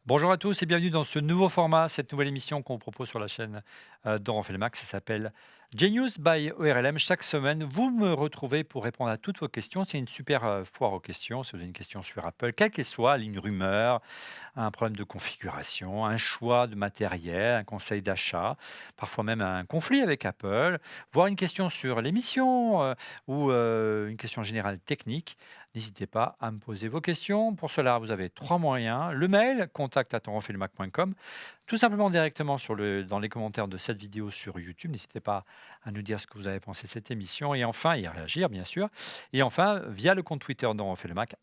Bonjour à tous et bienvenue dans ce nouveau format, cette nouvelle émission qu'on vous propose sur la chaîne dont on fait le max. Ça s'appelle Genius by ORLM. Chaque semaine, vous me retrouvez pour répondre à toutes vos questions. C'est une super foire aux questions. Si vous avez une question sur Apple, quelle qu'elle soit, une rumeur, un problème de configuration, un choix de matériel, un conseil d'achat, parfois même un conflit avec Apple, voire une question sur l'émission ou une question générale technique. N'hésitez pas à me poser vos questions. Pour cela, vous avez trois moyens. Le mail, contact@onrefaitlemac.com, tout simplement directement dans les commentaires de cette vidéo sur YouTube. N'hésitez pas à nous dire ce que vous avez pensé de cette émission. Et enfin, et à réagir, bien sûr. Et enfin, via le compte Twitter dont on fait le Mac,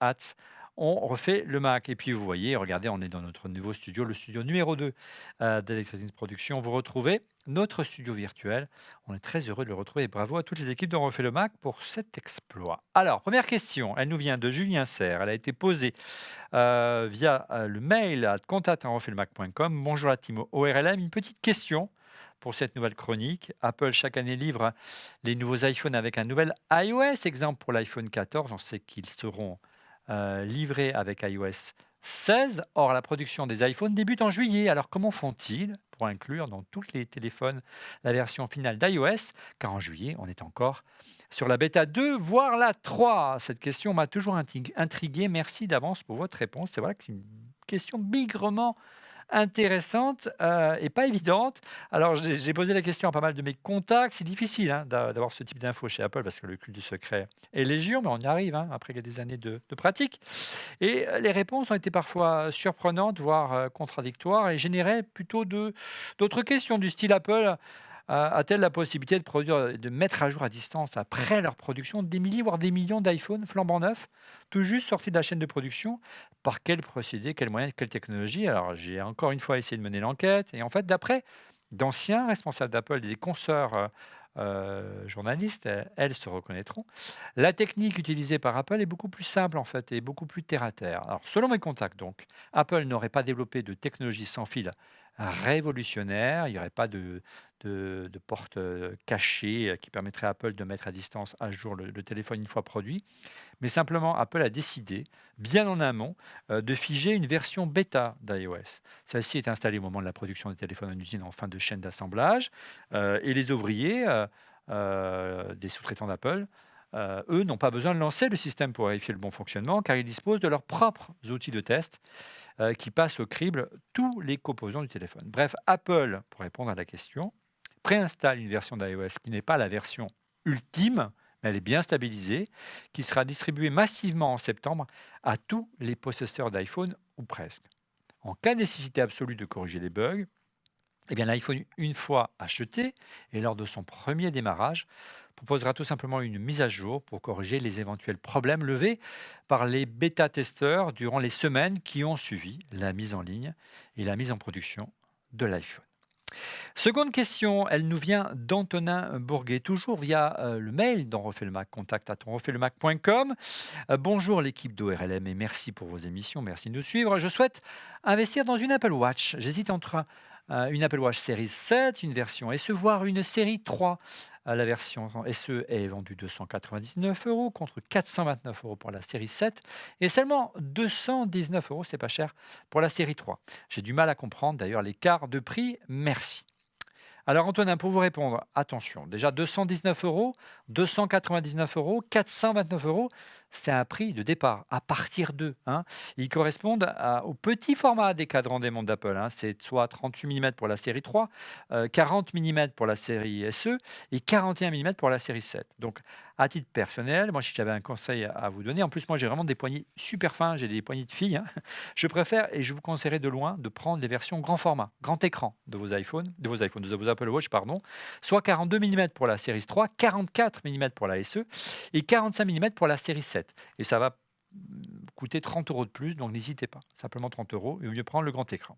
on refait le Mac. Et puis, vous voyez, regardez, on est dans notre nouveau studio, le studio numéro 2 d'Electronics Production. Vous retrouvez notre studio virtuel. On est très heureux de le retrouver. Et bravo à toutes les équipes dont on refait le Mac pour cet exploit. Alors, première question, elle nous vient de Julien Serre. Elle a été posée via le mail à contact@onrefaitemac.com. Bonjour à Timo ORLM. Une petite question pour cette nouvelle chronique. Apple, chaque année, livre les nouveaux iPhones avec un nouvel iOS. Exemple pour l'iPhone 14, on sait qu'ils seront livrés avec iOS 16. Or, la production des iPhones débute en juillet. Alors, comment font-ils pour inclure dans tous les téléphones la version finale d'iOS? Car en juillet, on est encore sur la bêta 2, voire la 3. Cette question m'a toujours intrigué. Merci d'avance pour votre réponse. C'est vrai que c'est une question bigrement intéressante et pas évidente. Alors, j'ai posé la question à pas mal de mes contacts. C'est difficile hein, d'avoir ce type d'infos chez Apple parce que le culte du secret est légion, mais on y arrive hein, après des années de pratique. Et les réponses ont été parfois surprenantes, voire contradictoires, et généraient plutôt d'autres questions du style Apple a-t-elle la possibilité de produire, de mettre à jour à distance, après leur production, des milliers, voire des millions d'iPhone flambant neufs, tout juste sortis de la chaîne de production? Par quel procédé, quels moyens, quelle technologie? Alors, j'ai encore une fois essayé de mener l'enquête. Et en fait, d'après d'anciens responsables d'Apple et des consoeurs journalistes, elles se reconnaîtront. La technique utilisée par Apple est beaucoup plus simple en fait et beaucoup plus terre à terre. Alors, selon mes contacts, donc, Apple n'aurait pas développé de technologie sans fil révolutionnaire. Il n'y aurait pas de porte cachée qui permettrait à Apple de mettre à distance à jour le téléphone une fois produit. Mais simplement, Apple a décidé, bien en amont, de figer une version bêta d'iOS. Celle-ci est installée au moment de la production des téléphones en usine en fin de chaîne d'assemblage. Et les ouvriers des sous-traitants d'Apple, eux, n'ont pas besoin de lancer le système pour vérifier le bon fonctionnement, car ils disposent de leurs propres outils de test qui passent au crible tous les composants du téléphone. Bref, Apple, pour répondre à la question, préinstalle une version d'iOS qui n'est pas la version ultime, mais elle est bien stabilisée, qui sera distribuée massivement en septembre à tous les possesseurs d'iPhone ou presque. En cas de nécessité absolue de corriger les bugs, eh bien, l'iPhone, une fois acheté et lors de son premier démarrage, proposera tout simplement une mise à jour pour corriger les éventuels problèmes levés par les bêta-testeurs durant les semaines qui ont suivi la mise en ligne et la mise en production de l'iPhone. Seconde question, elle nous vient d'Antonin Bourguet, toujours via le mail d'On refait le Mac, contact@onrefaitlemacom. Bonjour l'équipe d'ORLM et merci pour vos émissions, merci de nous suivre. Je souhaite investir dans une Apple Watch. J'hésite entre une Apple Watch Series 7, une version SE, voire une série 3. La version SE est vendue 299 euros contre 429 euros pour la série 7 et seulement 219 euros, c'est pas cher, pour la série 3. J'ai du mal à comprendre d'ailleurs l'écart de prix. Merci. Alors Antonin, pour vous répondre, attention, déjà 219 euros, 299 euros, 429 euros, c'est un prix de départ, à partir de. Ils correspondent au petit format des cadrans des montres d'Apple. C'est soit 38 mm pour la série 3, 40 mm pour la série SE et 41 mm pour la série 7. Donc, à titre personnel, moi, si j'avais un conseil à vous donner, en plus, moi, j'ai vraiment des poignets super fins, j'ai des poignées de filles. Je préfère et je vous conseillerais de loin de prendre les versions grand format, grand écran de vos iPhones, de vos Apple Watch, pardon, soit 42 mm pour la série 3, 44 mm pour la SE et 45 mm pour la série 7. Et ça va coûter 30 euros de plus, donc n'hésitez pas, simplement 30 euros, il vaut mieux prendre le grand écran.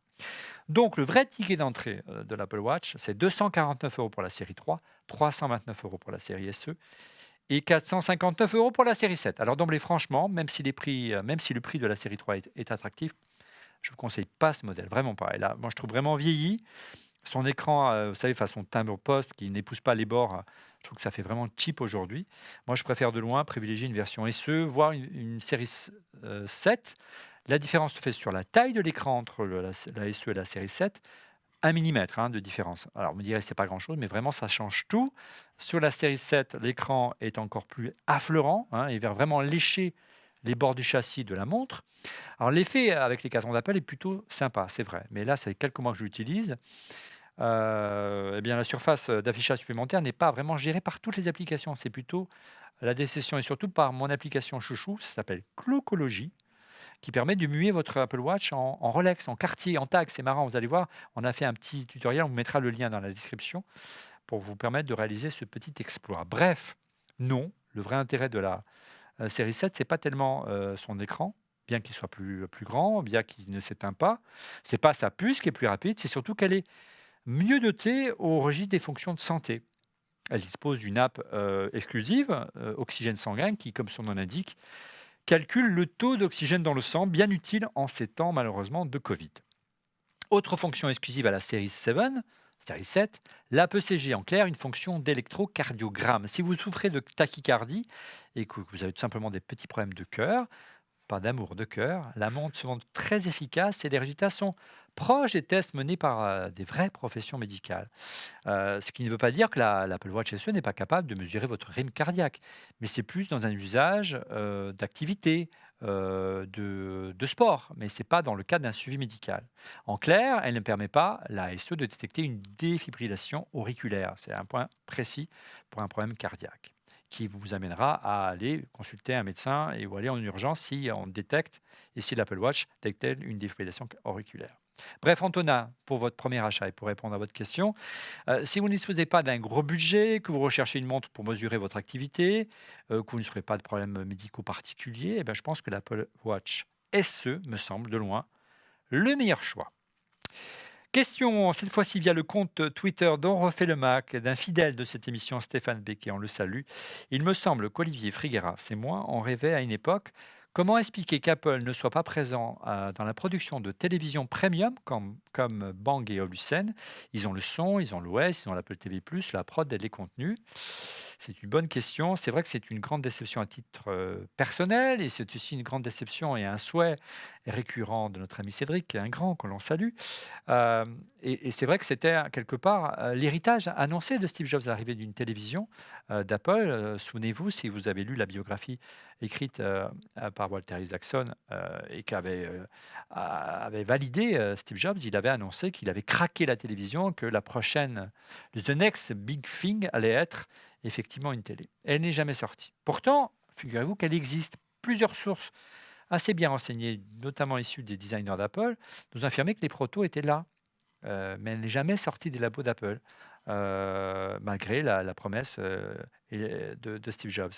Donc le vrai ticket d'entrée de l'Apple Watch, c'est 249 euros pour la série 3, 329 euros pour la série SE et 459 euros pour la série 7. Alors d'emblée, franchement, même si le prix de la série 3 est attractif, je ne vous conseille pas ce modèle, vraiment pas. Et là, moi, je trouve vraiment vieilli. Son écran, vous savez, façon timbre-poste, qui n'épouse pas les bords, je trouve que ça fait vraiment cheap aujourd'hui. Moi, je préfère de loin privilégier une version SE, voire une série 7. La différence se fait sur la taille de l'écran entre la SE et la série 7, 1 millimètre de différence. Alors, vous me direz, c'est pas grand-chose, mais vraiment, ça change tout. Sur la série 7, l'écran est encore plus affleurant, il va vraiment lécher les bords du châssis de la montre. Alors, l'effet avec les cadrans d'Apple est plutôt sympa, c'est vrai. Mais là, ça fait quelques mois que je l'utilise. Eh bien, la surface d'affichage supplémentaire n'est pas vraiment gérée par toutes les applications. C'est plutôt la décision et surtout par mon application chouchou, ça s'appelle Clocologie, qui permet de muer votre Apple Watch en Rolex, en quartier, en tag. C'est marrant, vous allez voir, on a fait un petit tutoriel, on vous mettra le lien dans la description pour vous permettre de réaliser ce petit exploit. Bref, non, le vrai intérêt de la série 7, c'est pas tellement son écran, bien qu'il soit plus grand, bien qu'il ne s'éteint pas. C'est pas sa puce qui est plus rapide, c'est surtout qu'elle est mieux dotée au registre des fonctions de santé. Elle dispose d'une app exclusive, Oxygène sanguin, qui, comme son nom l'indique, calcule le taux d'oxygène dans le sang, bien utile en ces temps malheureusement de Covid. Autre fonction exclusive à la série 7, l'APCG, en clair, une fonction d'électrocardiogramme. Si vous souffrez de tachycardie et que vous avez tout simplement des petits problèmes de cœur, pas d'amour de cœur, la montre se montre très efficace et les résultats sont proches des tests menés par des vraies professions médicales. Ce qui ne veut pas dire que l'Apple Watch SE n'est pas capable de mesurer votre rythme cardiaque, mais c'est plus dans un usage d'activité, de sport, mais ce n'est pas dans le cadre d'un suivi médical. En clair, elle ne permet pas, la SE, de détecter une défibrillation auriculaire. C'est un point précis pour un problème cardiaque qui vous amènera à aller consulter un médecin ou aller en urgence si on détecte et si l'Apple Watch détecte une défibrillation auriculaire. Bref, Antonin, pour votre premier achat et pour répondre à votre question, si vous ne disposez pas d'un gros budget, que vous recherchez une montre pour mesurer votre activité, que vous ne serez pas de problèmes médicaux particuliers, eh bien, je pense que l'Apple Watch SE me semble de loin le meilleur choix. Question, cette fois-ci via le compte Twitter d'On refait le Mac, d'un fidèle de cette émission, Stéphane Becquet, on le salue. Il me semble qu'Olivier Frigueras et moi, on rêvait à une époque comment expliquer qu'Apple ne soit pas présent dans la production de télévision premium comme Bang et Holucen. Ils ont le son, ils ont l'OS, ils ont l'Apple TV+, la prod et les contenus. C'est une bonne question. C'est vrai que c'est une grande déception à titre personnel et c'est aussi une grande déception et un souhait récurrent de notre ami Cédric, un grand que l'on salue. Et c'est vrai que c'était quelque part l'héritage annoncé de Steve Jobs à l'arrivée d'une télévision d'Apple. Souvenez-vous, si vous avez lu la biographie écrite par Walter Isaacson et avait validé Steve Jobs, il avait annoncé qu'il avait craqué la télévision, que la prochaine, the next big thing allait être effectivement une télé. Elle n'est jamais sortie. Pourtant, figurez-vous qu'elle existe. Plusieurs sources assez bien renseignées, notamment issues des designers d'Apple, nous affirmaient que les protos étaient là. Mais elle n'est jamais sortie des labos d'Apple, malgré la promesse de Steve Jobs.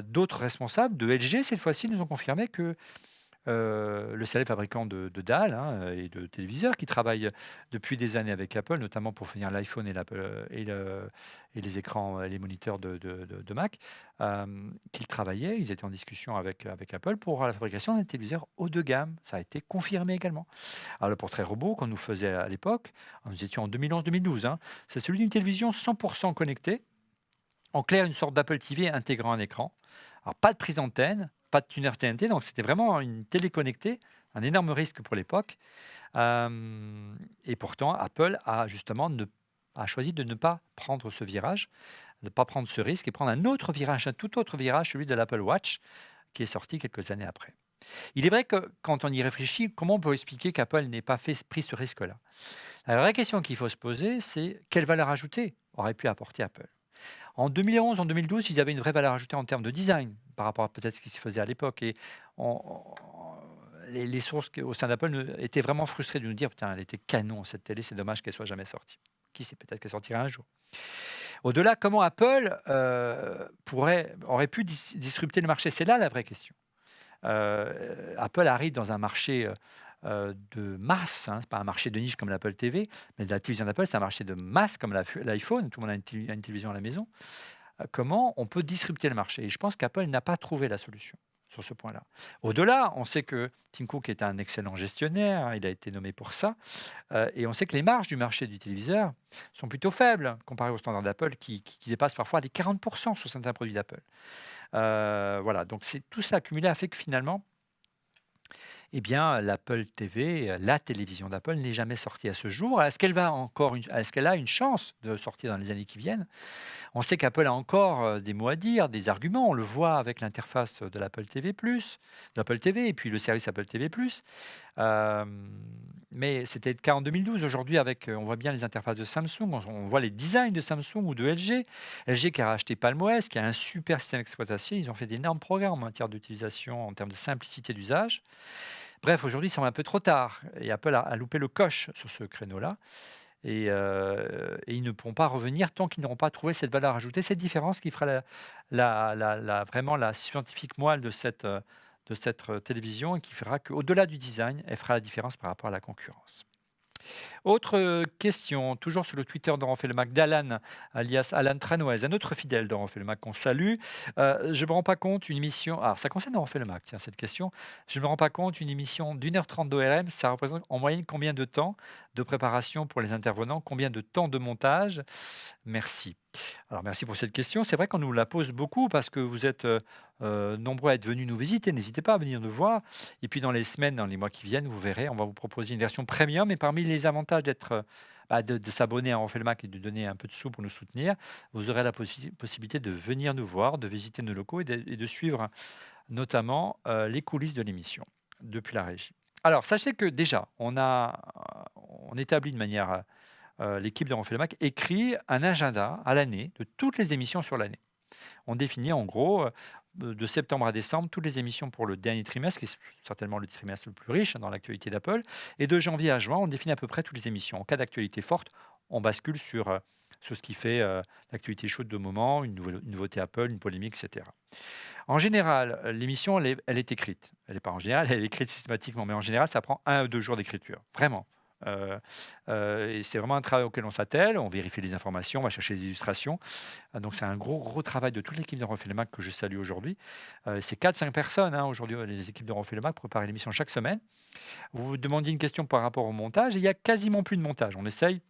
D'autres responsables de LG, cette fois-ci, nous ont confirmé que le célèbre fabricant de dalles et de téléviseurs, qui travaille depuis des années avec Apple, notamment pour fournir l'iPhone et les écrans, les moniteurs de Mac, qu'ils travaillaient, ils étaient en discussion avec Apple pour la fabrication d'un téléviseur haut de gamme. Ça a été confirmé également. Alors, le portrait robot qu'on nous faisait à l'époque, nous étions en 2011-2012, c'est celui d'une télévision 100% connectée. En clair, une sorte d'Apple TV intégrant un écran. Alors, pas de prise d'antenne, pas de tuner TNT, donc c'était vraiment une télé connectée, un énorme risque pour l'époque. Et pourtant, Apple a justement a choisi de ne pas prendre ce virage, de ne pas prendre ce risque et prendre un autre virage, un tout autre virage, celui de l'Apple Watch, qui est sorti quelques années après. Il est vrai que quand on y réfléchit, comment on peut expliquer qu'Apple n'ait pas pris ce risque-là? La vraie question qu'il faut se poser, c'est quelle valeur ajoutée aurait pu apporter Apple? En 2011, en 2012, ils avaient une vraie valeur ajoutée en termes de design par rapport à peut-être ce qui se faisait à l'époque. Et les sources au sein d'Apple étaient vraiment frustrées de nous dire: putain, elle était canon cette télé, c'est dommage qu'elle soit jamais sortie. Qui sait, peut-être qu'elle sortira un jour. Au-delà, comment Apple aurait pu disrupter le marché? C'est là la vraie question. Apple arrive dans un marché de masse, ce n'est pas un marché de niche comme l'Apple TV, mais la télévision d'Apple, c'est un marché de masse comme l'iPhone, tout le monde a une télévision à la maison. Comment on peut disrupter le marché? Et je pense qu'Apple n'a pas trouvé la solution sur ce point-là. Au-delà, on sait que Tim Cook est un excellent gestionnaire, il a été nommé pour ça, et on sait que les marges du marché du téléviseur sont plutôt faibles comparé aux standards d'Apple qui dépassent parfois les 40% sur certains produits d'Apple. Voilà, donc tout ça accumulé a fait que finalement, Eh bien, l'Apple TV, la télévision d'Apple n'est jamais sortie à ce jour. Est-ce qu'elle a une chance de sortir dans les années qui viennent? On sait qu'Apple a encore, des mots à dire, des arguments. On le voit avec l'interface de l'Apple TV+, de l'Apple TV et puis le service Apple TV+. Hem, mais c'était le cas en 2012. Aujourd'hui avec, on voit bien les interfaces de Samsung, on voit les designs de Samsung ou de LG. LG qui a racheté PalmOS, qui a un super système d'exploitation. Ils ont fait d'énormes progrès en matière d'utilisation, en termes de simplicité d'usage. Bref, aujourd'hui, il semble un peu trop tard et Apple a loupé le coche sur ce créneau-là et ils ne pourront pas revenir tant qu'ils n'auront pas trouvé cette valeur ajoutée, cette différence qui fera vraiment la scientifique moelle de cette, télévision et qui fera qu'au-delà du design, elle fera la différence par rapport à la concurrence. Autre, question, toujours sur le Twitter d'On refait le Mac d'Alan, alias Alan Tranoise, un autre fidèle d'On refait le Mac qu'on salue. Je ne me rends pas compte, une émission alors ça concerne On refait le Mac, tiens, cette question. Je ne me rends pas compte, une émission d'1 h 30 d'ORM, ça représente en moyenne combien de temps de préparation pour les intervenants? Combien de temps de montage? Merci. Alors merci pour cette question. C'est vrai qu'on nous la pose beaucoup parce que vous êtes, nombreux à être venus nous visiter. N'hésitez pas à venir nous voir et puis dans les semaines, dans les mois qui viennent, vous verrez, on va vous proposer une version premium et parmi les avantages de s'abonner à On fait le Mac et de donner un peu de sous pour nous soutenir, vous aurez la possibilité de venir nous voir, de visiter nos locaux et de suivre notamment, les coulisses de l'émission depuis la régie. Alors sachez que déjà, on établit de manière, l'équipe de On fait le Mac écrit un agenda à l'année de toutes les émissions sur l'année. On définit en gros, de septembre à décembre, toutes les émissions pour le dernier trimestre, qui est certainement le trimestre le plus riche dans l'actualité d'Apple. Et de janvier à juin, on définit à peu près toutes les émissions. En cas d'actualité forte, on bascule sur ce qui fait l'actualité chaude de moment, une nouveauté Apple, une polémique, etc. En général, l'émission, elle est écrite. Elle n'est pas en général, elle est écrite systématiquement, mais en général, ça prend 1 à 2 jours d'écriture, vraiment. Euh, et c'est vraiment un travail auquel on s'attelle, on vérifie les informations, on va chercher les illustrations. Donc c'est un gros, gros travail de toute l'équipe de Refait le Mac que je salue aujourd'hui. C'est 4-5 personnes hein, aujourd'hui, les équipes de Refait le Mac préparent l'émission chaque semaine. Vous vous demandiez une question par rapport au montage, et il y a quasiment plus de montage. On essaye.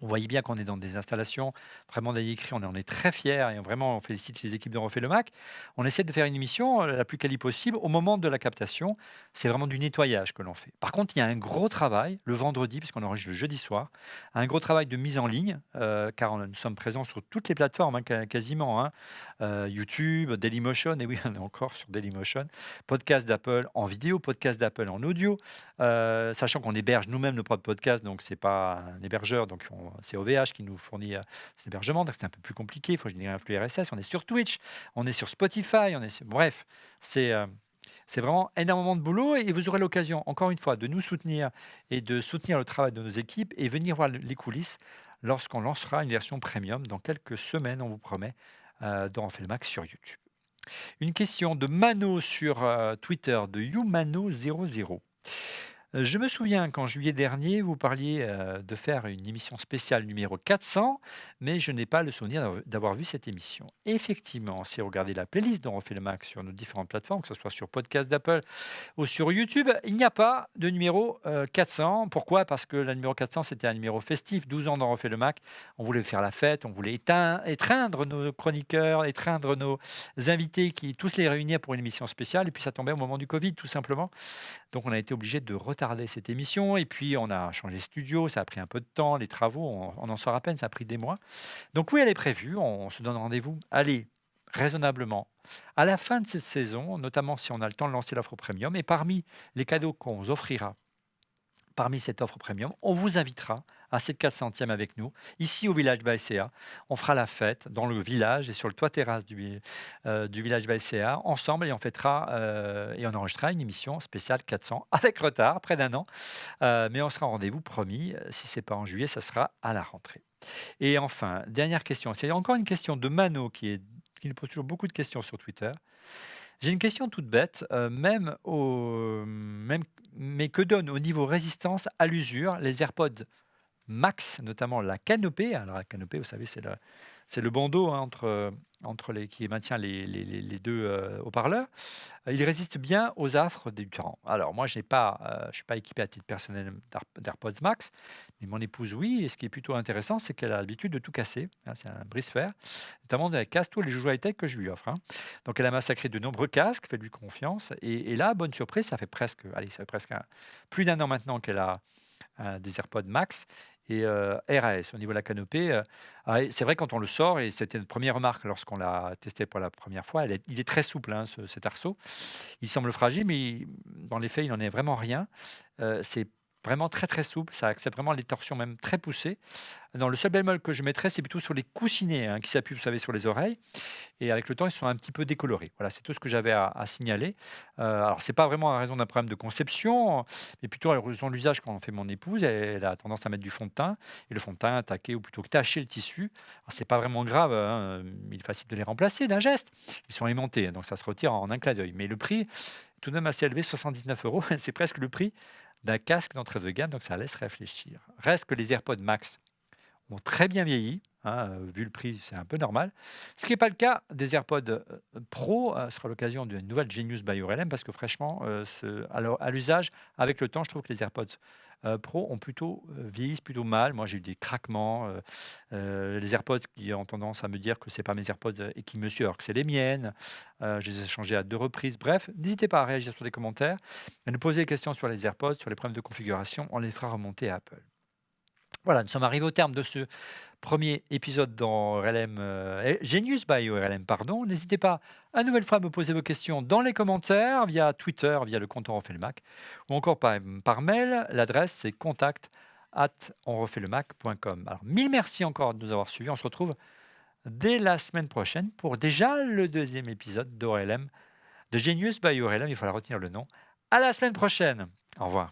Vous voyez bien qu'on est dans des installations vraiment écrit, on est très fiers et vraiment on félicite les équipes de Refait le Mac. On essaie de faire une émission la plus quali possible au moment de la captation. C'est vraiment du nettoyage que l'on fait. Par contre, il y a un gros travail le vendredi, puisqu'on enregistre le jeudi soir, un gros travail de mise en ligne, car nous sommes présents sur toutes les plateformes, hein, quasiment. Hein. YouTube, Dailymotion, et oui, on est encore sur Dailymotion, podcast d'Apple en vidéo, podcast d'Apple en audio, sachant qu'on héberge nous-mêmes nos propres podcasts, donc c'est pas un hébergeur, donc c'est OVH qui nous fournit cet hébergement, donc c'est un peu plus compliqué, il faut générer un flux RSS, on est sur Twitch, on est sur Spotify, bref, c'est vraiment énormément de boulot et vous aurez l'occasion, encore une fois, de nous soutenir et de soutenir le travail de nos équipes et venir voir les coulisses lorsqu'on lancera une version premium dans quelques semaines, on vous promet, dans On fait le Max sur YouTube. Une question de Mano sur Twitter, de YouMano00. Je me souviens qu'en juillet dernier, vous parliez de faire une émission spéciale numéro 400, mais je n'ai pas le souvenir d'avoir vu cette émission. Effectivement, si vous regardez la playlist dont on fait le Mac sur nos différentes plateformes, que ce soit sur podcast d'Apple ou sur YouTube, il n'y a pas de numéro 400. Pourquoi? Parce que le numéro 400, c'était un numéro festif, 12 ans d'en refait le Mac. On voulait faire la fête, on voulait étreindre nos chroniqueurs, étreindre nos invités, qui tous les réunir pour une émission spéciale. Et puis ça tombait au moment du Covid, tout simplement. Donc on a été obligé de retarder cette émission et puis on a changé de studio, ça a pris un peu de temps, les travaux, on en sort à peine, ça a pris des mois. Donc oui, elle est prévue, on se donne rendez-vous, allez, raisonnablement, à la fin de cette saison, notamment si on a le temps de lancer l'offre premium. Et parmi les cadeaux qu'on vous offrira, parmi cette offre premium, on vous invitera à cette 400e avec nous, ici au village Baïséa. On fera la fête dans le village et sur le toit terrasse du village Baïséa, ensemble, et on fêtera et on enregistrera une émission spéciale 400 avec retard, près d'1 an. Mais on sera en rendez-vous promis. Si ce n'est pas en juillet, ça sera à la rentrée. Et enfin, dernière question. C'est encore une question de Mano qui nous pose toujours beaucoup de questions sur Twitter. J'ai une question toute bête, mais que donne au niveau résistance à l'usure les AirPods Max, notamment la canopée? Alors la canopée, vous savez, c'est le bandeau hein, entre qui maintient les 2 haut-parleurs. Il résiste bien aux affres du temps. Alors moi, je suis pas équipé à titre personnel d'AirPods Max, mais mon épouse oui, et ce qui est plutôt intéressant, c'est qu'elle a l'habitude de tout casser, hein, c'est un brise-fer. Notamment, elle casse tous les joujoux high-tech que je lui offre, hein. Donc elle a massacré de nombreux casques, faites-lui confiance, et là, bonne surprise, ça fait presque plus d'un an maintenant qu'elle a des AirPods Max et RAS. Au niveau de la canopée, c'est vrai quand on le sort, et c'était notre première remarque lorsqu'on l'a testé pour la première fois, il est très souple, hein, cet arceau. Il semble fragile, mais dans les faits, il n'en est vraiment rien. C'est vraiment très, très souple, ça accepte vraiment les torsions même très poussées. Le seul bémol que je mettrais, c'est plutôt sur les coussinets, hein, qui s'appuient, vous savez, sur les oreilles, et avec le temps, ils sont un petit peu décolorés. Voilà, c'est tout ce que j'avais à signaler. Alors c'est pas vraiment à raison d'un problème de conception, mais plutôt à raison de l'usage qu'en fait mon épouse. Elle a tendance à mettre du fond de teint, et le fond de teint attaqué ou plutôt que tacher le tissu. Alors c'est pas vraiment grave, hein, il est facile de les remplacer d'un geste. Ils sont aimantés, donc ça se retire en un clin d'œil. Mais le prix est tout de même assez élevé, 79 €, c'est presque le prix d'un casque d'entrée de gamme, donc ça laisse réfléchir. Reste que les AirPods Max ont très bien vieilli, hein, vu le prix, c'est un peu normal. Ce qui n'est pas le cas des AirPods, Pro, ce sera l'occasion d'une nouvelle Genius by ORLM, parce que franchement, alors à l'usage, avec le temps, je trouve que les AirPods, Pro vieillissent plutôt mal. Moi, j'ai eu des craquements, les AirPods qui ont tendance à me dire que c'est pas mes AirPods, et qui me suivent alors que c'est les miennes. Je les ai changés à 2 reprises. Bref, n'hésitez pas à réagir sur les commentaires, à nous poser des questions sur les AirPods, sur les problèmes de configuration, on les fera remonter à Apple. Voilà, nous sommes arrivés au terme de ce premier épisode dans ORLM, Genius by ORLM, pardon. N'hésitez pas à nouvelle fois à me poser vos questions dans les commentaires, via Twitter, via le compte On refait le Mac, ou encore par mail. L'adresse, c'est contact@onrefaitlemac.com. Alors, mille merci encore de nous avoir suivis. On se retrouve dès la semaine prochaine pour déjà le deuxième épisode d'ORLM, de Genius by ORLM. Il faut la retenir le nom. À la semaine prochaine. Au revoir.